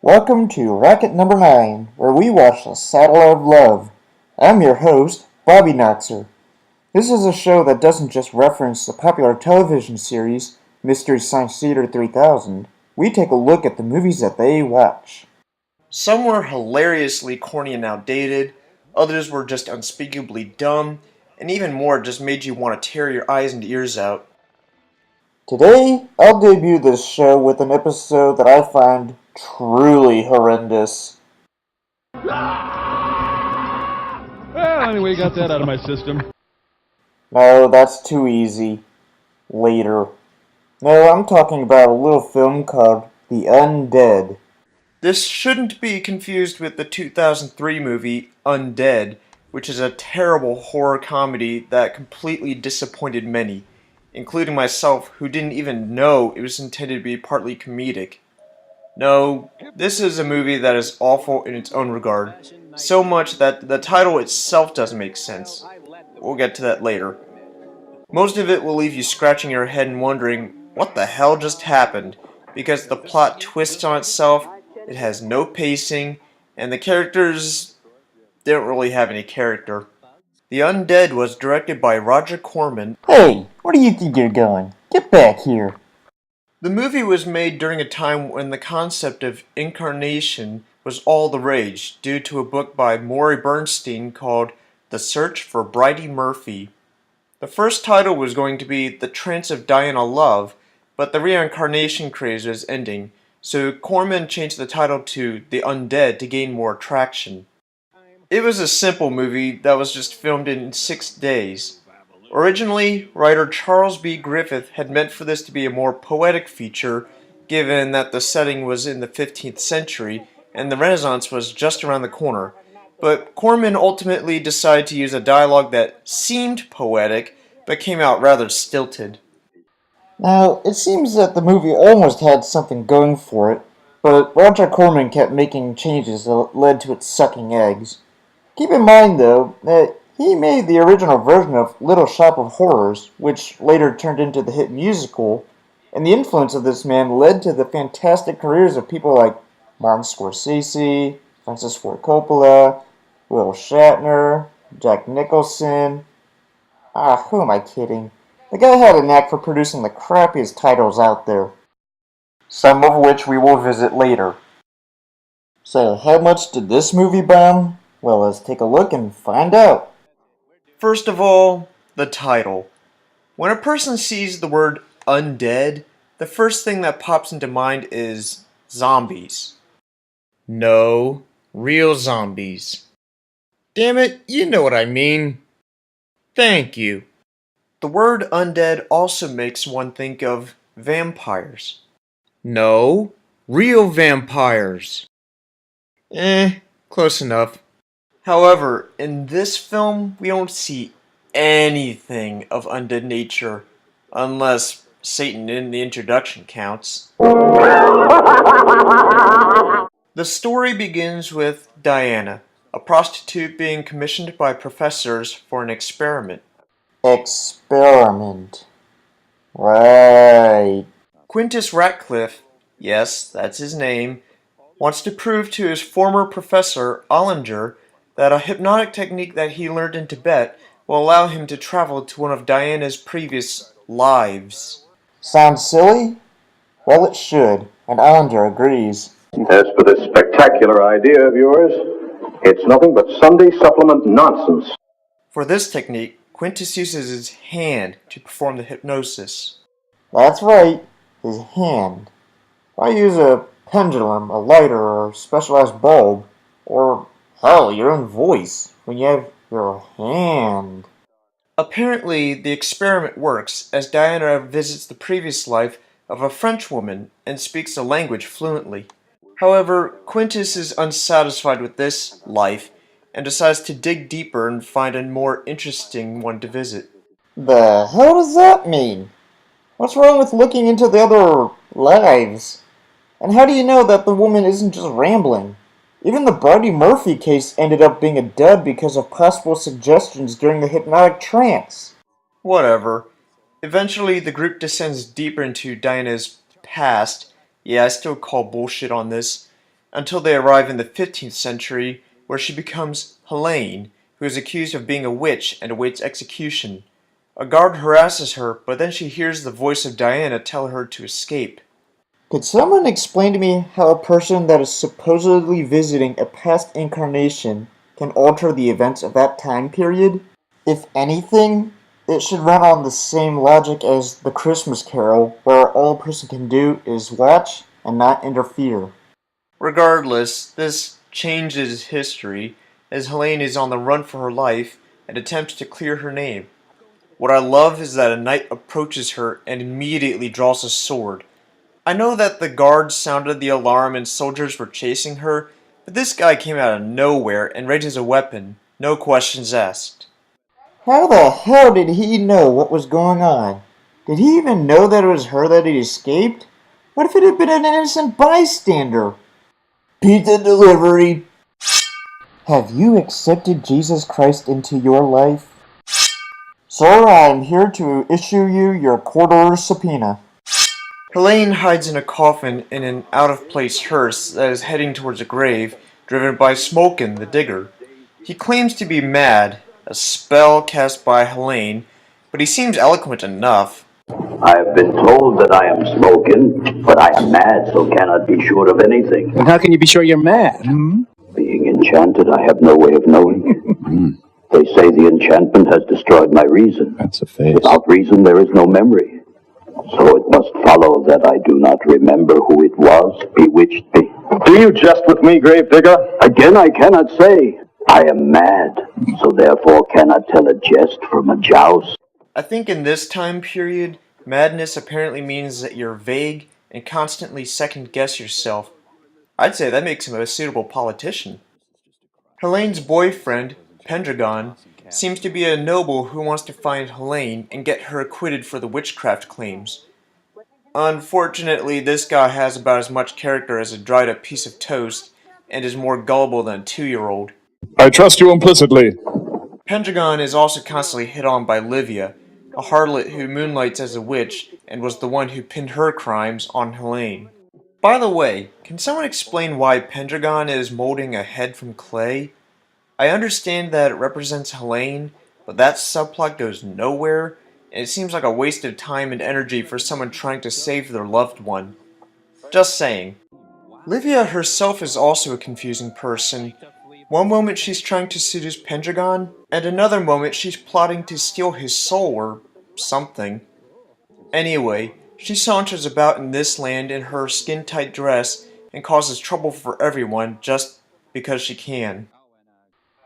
Welcome to Racket Number 9, where we watch The Saddle of Love. I'm your host, bobynoxr. This is a show that doesn't just reference the popular television series, Mystery Science Theater 3000. We take a look at the movies that they watch. Some were hilariously corny and outdated, others were just unspeakably dumb, and even more just made you want to tear your eyes and ears out. Today, I'll debut this show with an episode that I find truly horrendous. Well, anyway, got that out of my system. No, that's too easy. Later. No, I'm talking about a little film called The Undead. This shouldn't be confused with the 2003 movie Undead, which is a terrible horror comedy that completely disappointed many, including myself, who didn't even know it was intended to be partly comedic. No, this is a movie that is awful in its own regard, so much that the title itself doesn't make sense. We'll get to that later. Most of it will leave you scratching your head and wondering, what the hell just happened? Because the plot twists on itself, it has no pacing, and the characters don't really have any character. The Undead was directed by Roger Corman. Hey, where do you think you're going? Get back here. The movie was made during a time when the concept of incarnation was all the rage, due to a book by Maury Bernstein called The Search for Bridie Murphy. The first title was going to be The Trance of Diana Love, but the reincarnation craze was ending, so Corman changed the title to The Undead to gain more traction. It was a simple movie that was just filmed in 6 days. Originally, writer Charles B. Griffith had meant for this to be a more poetic feature, given that the setting was in the 15th century and the Renaissance was just around the corner. But Corman ultimately decided to use a dialogue that seemed poetic, but came out rather stilted. Now, it seems that the movie almost had something going for it, but Roger Corman kept making changes that led to it sucking eggs. Keep in mind, though, that he made the original version of Little Shop of Horrors, which later turned into the hit musical, and the influence of this man led to the fantastic careers of people like Martin Scorsese, Francis Ford Coppola, Will Shatner, Jack Nicholson. Who am I kidding? The guy had a knack for producing the crappiest titles out there, some of which we will visit later. So, how much did this movie bomb? Well, let's take a look and find out. First of all, the title. When a person sees the word undead, the first thing that pops into mind is zombies. No, real zombies. Damn it, you know what I mean. Thank you. The word undead also makes one think of vampires. No, real vampires. Close enough. However, in this film, we don't see anything of undead nature, unless Satan in the introduction counts. The story begins with Diana, a prostitute being commissioned by professors for an experiment. Experiment. Right. Quintus Ratcliffe, yes, that's his name, wants to prove to his former professor, Ollinger, that a hypnotic technique that he learned in Tibet will allow him to travel to one of Diana's previous lives. Sounds silly? Well, it should, and Ollinger agrees. As for this spectacular idea of yours, it's nothing but Sunday supplement nonsense. For this technique, Quintus uses his hand to perform the hypnosis. That's right, his hand. Why use a pendulum, a lighter, or a specialized bulb? Or, hell, your own voice, when you have your hand? Apparently, the experiment works, as Diana visits the previous life of a French woman and speaks the language fluently. However, Quintus is unsatisfied with this life and decides to dig deeper and find a more interesting one to visit. The hell does that mean? What's wrong with looking into the other lives? And how do you know that the woman isn't just rambling? Even the Bridie Murphy case ended up being a dud because of possible suggestions during the hypnotic trance. Whatever. Eventually, the group descends deeper into Diana's past. Yeah, I still call bullshit on this. until they arrive in the 15th century, where she becomes Helene, who is accused of being a witch and awaits execution. A guard harasses her, but then she hears the voice of Diana tell her to escape. Could someone explain to me how a person that is supposedly visiting a past incarnation can alter the events of that time period? If anything, it should run on the same logic as the Christmas Carol, where all a person can do is watch and not interfere. Regardless, this changes history, as Helene is on the run for her life and attempts to clear her name. What I love is that a knight approaches her and immediately draws a sword. I know that the guards sounded the alarm and soldiers were chasing her, but this guy came out of nowhere and raises a weapon, no questions asked. How the hell did he know what was going on? Did he even know that it was her that had escaped? What if it had been an innocent bystander? Pizza delivery. Have you accepted Jesus Christ into your life? Sir, I am here to issue you your court-order subpoena. Helene hides in a coffin in an out-of-place hearse that is heading towards a grave, driven by Smokin, the digger. He claims to be mad, a spell cast by Helene, but he seems eloquent enough. I have been told that I am smoking, but I am mad, so cannot be sure of anything. And how can you be sure you're mad? Being enchanted, I have no way of knowing. They say the enchantment has destroyed my reason. That's a face. Without reason, there is no memory. So it must follow that I do not remember who it was bewitched me. Do you jest with me, gravedigger? Again, I cannot say. I am mad, so therefore cannot tell a jest from a joust. I think in this time period, madness apparently means that you're vague and constantly second-guess yourself. I'd say that makes him a suitable politician. Helene's boyfriend, Pendragon, seems to be a noble who wants to find Helene and get her acquitted for the witchcraft claims. Unfortunately, this guy has about as much character as a dried-up piece of toast and is more gullible than a 2-year-old. I trust you implicitly. Pendragon is also constantly hit on by Livia, a harlot who moonlights as a witch and was the one who pinned her crimes on Helene. By the way, can someone explain why Pendragon is molding a head from clay? I understand that it represents Helene, but that subplot goes nowhere, and it seems like a waste of time and energy for someone trying to save their loved one. Just saying. Livia herself is also a confusing person. One moment she's trying to seduce Pendragon, and another moment she's plotting to steal his soul or something. Anyway, she saunters about in this land in her skin-tight dress and causes trouble for everyone just because she can.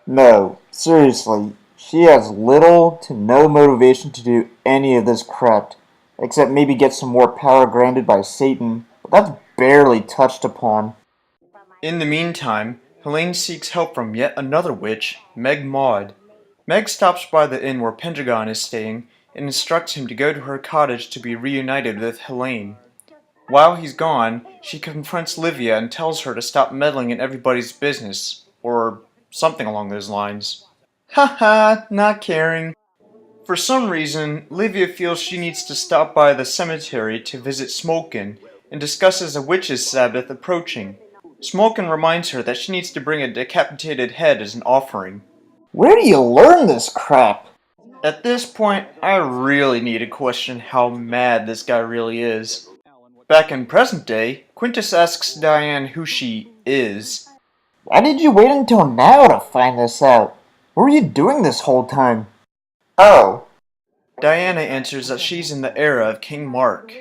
No, seriously, she has little to no motivation to do any of this crap, except maybe get some more power granted by Satan, but that's barely touched upon. In the meantime, Helene seeks help from yet another witch, Meg Maud. Meg stops by the inn where Pendragon is staying and instructs him to go to her cottage to be reunited with Helene. While he's gone, she confronts Livia and tells her to stop meddling in everybody's business, or something along those lines. Haha, not caring. For some reason, Livia feels she needs to stop by the cemetery to visit Smolkin and discusses a witch's Sabbath approaching. Smolkin reminds her that she needs to bring a decapitated head as an offering. Where do you learn this crap? At this point, I really need to question how mad this guy really is. Back in present day, Quintus asks Diane who she is. Why did you wait until now to find this out? What were you doing this whole time? Oh. Diana answers that she's in the era of King Mark.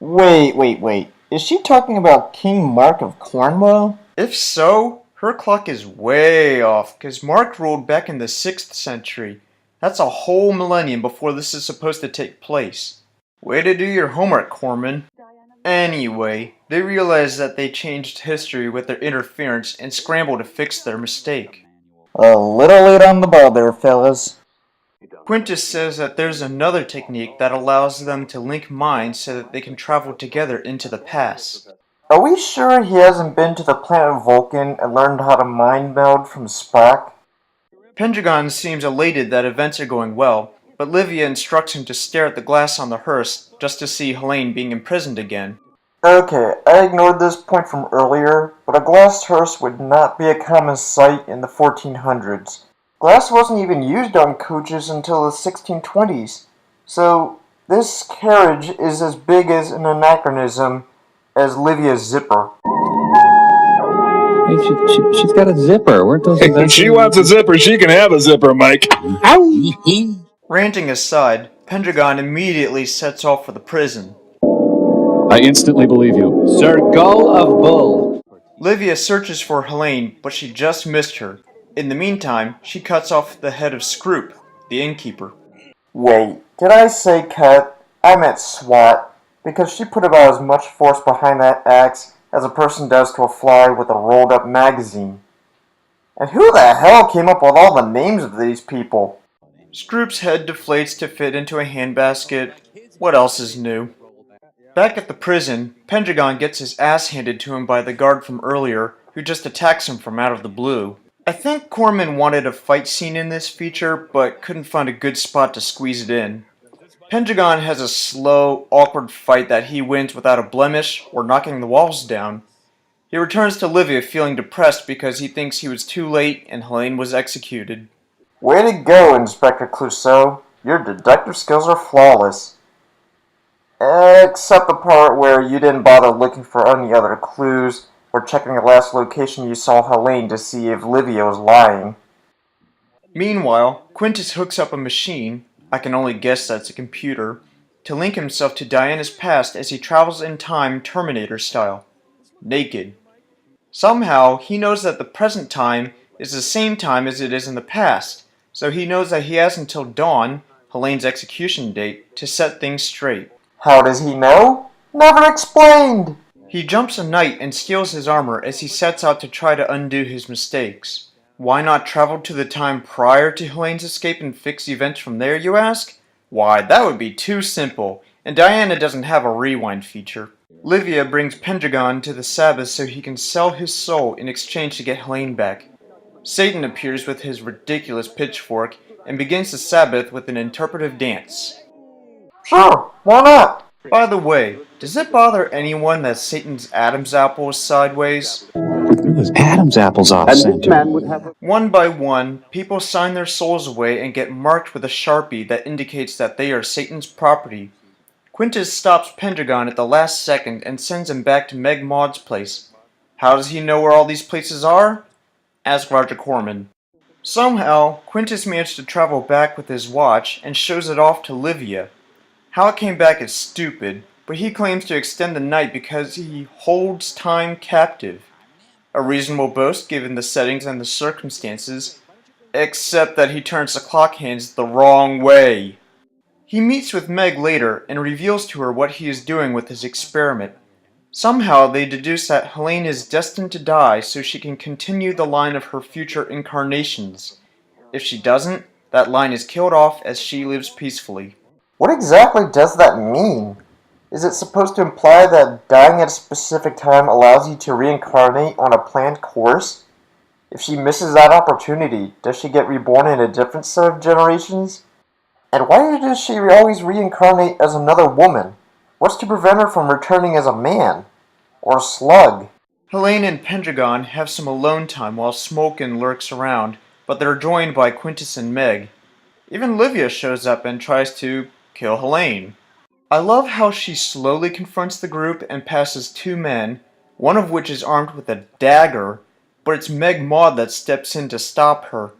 Wait. Is she talking about King Mark of Cornwall? If so, her clock is way off, because Mark ruled back in the 6th century. That's a whole millennium before this is supposed to take place. Way to do your homework, Corman. Anyway, they realize that they changed history with their interference and scramble to fix their mistake. A little late on the ball there, fellas. Quintus says that there's another technique that allows them to link minds so that they can travel together into the past. Are we sure he hasn't been to the planet Vulcan and learned how to mind meld from Spock? Pendragon seems elated that events are going well, but Livia instructs him to stare at the glass on the hearse just to see Helene being imprisoned again. Okay, I ignored this point from earlier, but a glass hearse would not be a common sight in the 1400s. Glass wasn't even used on coaches until the 1620s, so this carriage is as big as an anachronism as Livia's zipper. Hey, she's got a zipper. Weren't those If she wants a zipper, she can have a zipper, Mike. Ranting aside, Pendragon immediately sets off for the prison. I instantly believe you. Sir Gull of Bull. Livia searches for Helene, but she just missed her. In the meantime, she cuts off the head of Scroop, the innkeeper. Wait, did I say cut? I meant swat, because she put about as much force behind that axe as a person does to a fly with a rolled up magazine. And who the hell came up with all the names of these people? Scroop's head deflates to fit into a handbasket. What else is new? Back at the prison, Pendragon gets his ass handed to him by the guard from earlier, who just attacks him from out of the blue. I think Corman wanted a fight scene in this feature, but couldn't find a good spot to squeeze it in. Pendragon has a slow, awkward fight that he wins without a blemish or knocking the walls down. He returns to Livia feeling depressed because he thinks he was too late and Helene was executed. Way to go, Inspector Clouseau. Your deductive skills are flawless. Except the part where you didn't bother looking for any other clues or checking the last location you saw Helene to see if Livia was lying. Meanwhile, Quintus hooks up a machine, I can only guess that's a computer, to link himself to Diana's past as he travels in time Terminator style. Naked. Somehow, he knows that the present time is the same time as it is in the past, so he knows that he has until dawn, Helene's execution date, to set things straight. How does he know? Never explained! He jumps a knight and steals his armor as he sets out to try to undo his mistakes. Why not travel to the time prior to Helene's escape and fix events from there, you ask? Why, that would be too simple, and Diana doesn't have a rewind feature. Livia brings Pendragon to the Sabbath so he can sell his soul in exchange to get Helene back. Satan appears with his ridiculous pitchfork and begins the Sabbath with an interpretive dance. Sure, why not? By the way, does it bother anyone that Satan's Adam's apple is sideways? There was Adam's apples off center. One by one, people sign their souls away and get marked with a Sharpie that indicates that they are Satan's property. Quintus stops Pendragon at the last second and sends him back to Meg Maud's place. How does he know where all these places are? Ask Roger Corman. Somehow, Quintus managed to travel back with his watch and shows it off to Livia. How it came back is stupid, but he claims to extend the night because he holds time captive. A reasonable boast given the settings and the circumstances, except that he turns the clock hands the wrong way. He meets with Meg later and reveals to her what he is doing with his experiment. Somehow they deduce that Helene is destined to die so she can continue the line of her future incarnations. If she doesn't, that line is killed off as she lives peacefully. What exactly does that mean? Is it supposed to imply that dying at a specific time allows you to reincarnate on a planned course? If she misses that opportunity, does she get reborn in a different set of generations? And why does she always reincarnate as another woman? What's to prevent her from returning as a man? Or a slug? Helene and Pendragon have some alone time while Smolkin lurks around, but they're joined by Quintus and Meg. Even Livia shows up and tries to kill Helene. I love how she slowly confronts the group and passes two men, one of which is armed with a dagger, but it's Meg Maud that steps in to stop her.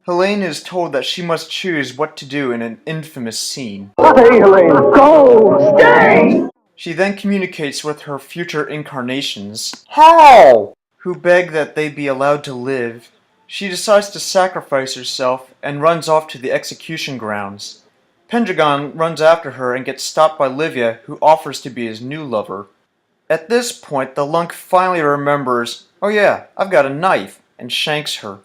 Helene is told that she must choose what to do in an infamous scene. Stay, Helene! Go! Stay! She then communicates with her future incarnations, How? who beg that they be allowed to live. She decides to sacrifice herself and runs off to the execution grounds. Pendragon runs after her and gets stopped by Livia, who offers to be his new lover. At this point, the lunk finally remembers, oh yeah, I've got a knife, and shanks her.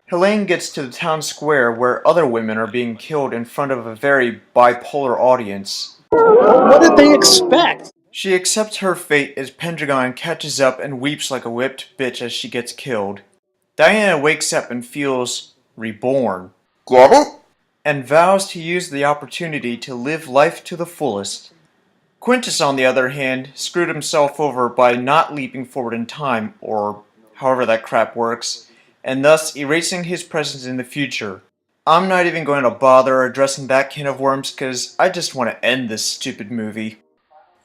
Helene gets to the town square where other women are being killed in front of a very bipolar audience. What did they expect? She accepts her fate as Pendragon catches up and weeps like a whipped bitch as she gets killed. Diana wakes up and feels reborn, Get it? and vows to use the opportunity to live life to the fullest. Quintus, on the other hand, screwed himself over by not leaping forward in time, or however that crap works, and thus erasing his presence in the future. I'm not even going to bother addressing that can of worms because I just want to end this stupid movie.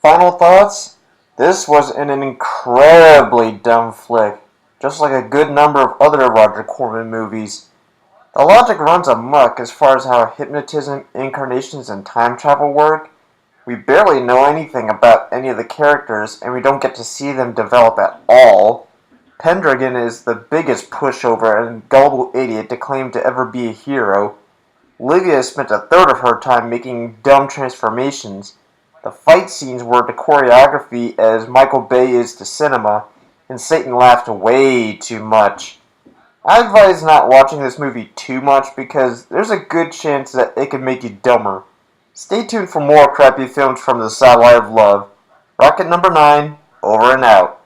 Final thoughts? This was an incredibly dumb flick, just like a good number of other Roger Corman movies. The logic runs amok as far as how hypnotism, incarnations, and time travel work. We barely know anything about any of the characters, and we don't get to see them develop at all. Pendragon is the biggest pushover and gullible idiot to claim to ever be a hero. Livia spent a third of her time making dumb transformations. The fight scenes were to choreography as Michael Bay is to cinema, and Satan laughed way too much. I advise not watching this movie too much because there's a good chance that it could make you dumber. Stay tuned for more crappy films from the Satellite of Love. Rocket number 9, over and out.